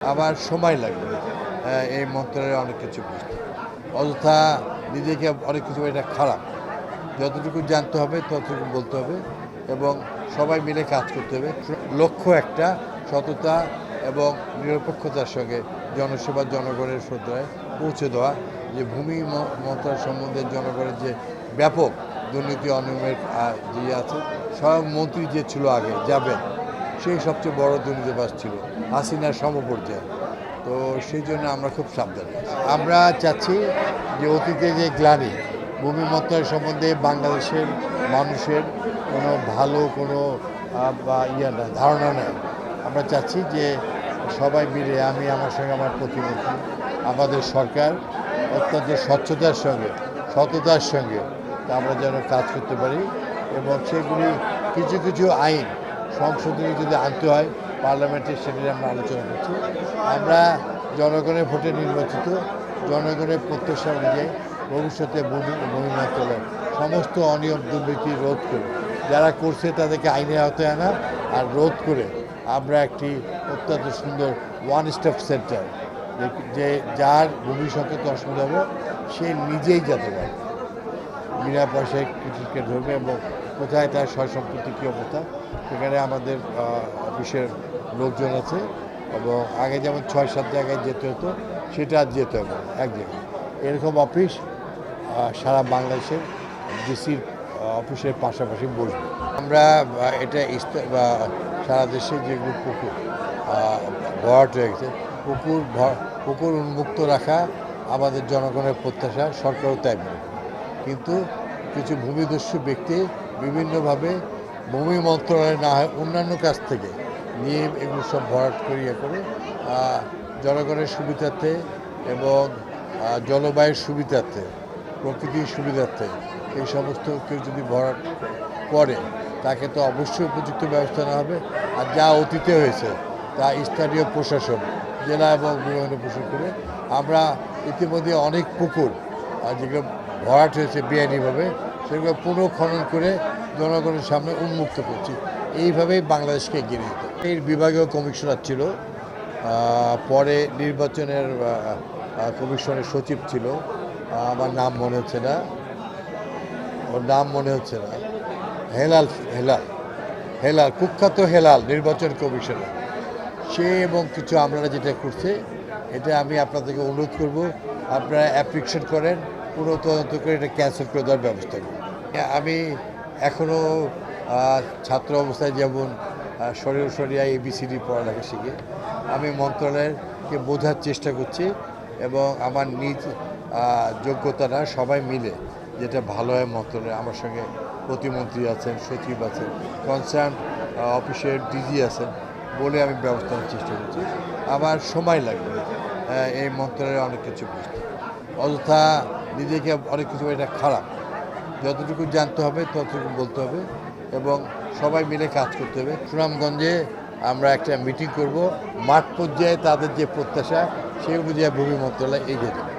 আমার সময় লাগবে এই মন্ত্রণালয়ে অনেক কিছু বুঝতে। অযথা নিজেকে অনেক কিছু এটা খারাপ, যতটুকু জানতে হবে ততটুকু বলতে হবে এবং সবাই মিলে কাজ করতে হবে। লক্ষ্য একটা, সততা এবং নিরপেক্ষতার সঙ্গে জনসেবা জনগণের শ্রদ্ধায় পৌঁছে দেওয়া। যে ভূমি মন্ত্রণালয় সম্বন্ধে জনগণের যে ব্যাপক দুর্নীতি অনিয়মের যে আছে, সব মন্ত্রী যে ছিল আগে যাবেন, সেই সবচেয়ে বড় দুর্নীতিবাজ ছিল হাসিনার সমপর্যায়ে। তো সেই জন্য আমরা খুব সাবধানে আছি। আমরা চাচ্ছি যে অতীতে যে গ্লানি ভূমি মন্ত্রণালয় সম্বন্ধে বাংলাদেশের মানুষের কোনো ভালো কোনো ধারণা নেই। আমরা চাচ্ছি যে সবাই মিলে, আমি আমার সঙ্গে আমার প্রতিমন্ত্রী, আমাদের সরকার অত্যন্ত স্বচ্ছতার সঙ্গে সততার সঙ্গে আমরা যেন কাজ করতে পারি এবং সেগুলি কিছু কিছু আইন সংশোধনী যদি আনতে হয় পার্লামেন্টে, সেটা আমরা আলোচনা করছি। আমরা জনগণের ভোটে নির্বাচিত, জনগণের প্রত্যাশা অনুযায়ী ভবিষ্যতে ভূমি মন্ত্রণালয় সমস্ত অনিয়ম দুর্নীতি রোধ করে, যারা করছে তাদেরকে আইনের আওতায় আনা আর রোধ করে আমরা একটি অত্যন্ত সুন্দর ওয়ান স্টপ সেন্টার, যে যার ভূমি সংক্রান্ত অসুবিধা হবে সে নিজেই যেতে পারে, বিনা পয়সায় টিকিট ধরবে এবং কোথায় তার সয় সম্পত্তি কী অবস্থা, সেখানে আমাদের অফিসের লোকজন আছে এবং আগে যেমন 6-7 জায়গায় যেতে হতো সেটা আর যেতে হবে এক জায়গায়। এরকম অফিস সারা বাংলাদেশের ডিসির অফিসের পাশাপাশি বসবে। আমরা এটা সারা দেশে যেগুলো পুকুর ভরাট হয়ে গেছে, পুকুর উন্মুক্ত রাখা আমাদের জনগণের প্রত্যাশা, সরকারও তাই মনে করে। কিন্তু কিছু ভূমিদস্যু ব্যক্তি বিভিন্নভাবে ভূমি মন্ত্রণালয় না হয় অন্যান্য কাছ থেকে নিয়ে এগুলো সব ভরাট করিয়া করে জনগণের সুবিধার্থে এবং জলবায়ুর সুবিধার্থে, প্রকৃতির সুবিধার্থে এই সমস্ত কেউ যদি ভরাট করে তাকে তো অবশ্যই উপযুক্ত ব্যবস্থা নেওয়া হবে। আর যা অতীতে হয়েছে তা স্থানীয় প্রশাসন, জেলা এবং বিভিন্ন প্রশাসন করে, আমরা ইতিমধ্যে অনেক পুকুর যেগুলো ভরাট হয়েছে বেআইনিভাবে সেগুলো পুনঃখনন করে জনগণের সামনে উন্মুক্ত করছি। এইভাবেই বাংলাদেশকে এগিয়ে নিতে। এই বিভাগীয় কমিশনার ছিল, পরে নির্বাচনের কমিশনের সচিব ছিল, আমার নাম মনে হচ্ছে না, ওর নাম মনে হচ্ছে না, হেলাল কুখ্যাত হেলাল নির্বাচন কমিশনার সে, এবং কিছু আমরা যেটা করছে এটা আমি আপনাদেরকে অনুরোধ করব আপনারা অ্যাপ্লিকেশন করেন, পুরো তদন্ত করে এটা ক্যান্সেল করে দেওয়ার ব্যবস্থা করুন। আমি এখনও ছাত্র অবস্থায় যেমন সরিয়া ABCD পড়ালেখা শিখে আমি মন্ত্রণালয়কে বোঝার চেষ্টা করছি এবং আমার নিজ যোগ্যতা না, সবাই মিলে যেটা ভালো হয় মন্ত্রণালয়, আমার সঙ্গে প্রতিমন্ত্রী আছেন, সচিব আছেন, কনসার্ন অফিসের DG আছেন, বলে আমি ব্যবস্থা নেওয়ার চেষ্টা করছি। আমার সময় লাগবে এই মন্ত্রণালয়ে অনেক কিছু বুঝতে। অযথা নিজেকে অনেক কিছু এটা খারাপ, যতটুকু জানতে হবে ততটুকু বলতে হবে এবং সবাই মিলে কাজ করতে হবে। সুনামগঞ্জে আমরা একটা মিটিং করব, মাঠ পর্যায়ে তাদের যে প্রত্যাশা সেই অনুযায়ী ভূমি মন্ত্রণালয় এগিয়ে যাবে।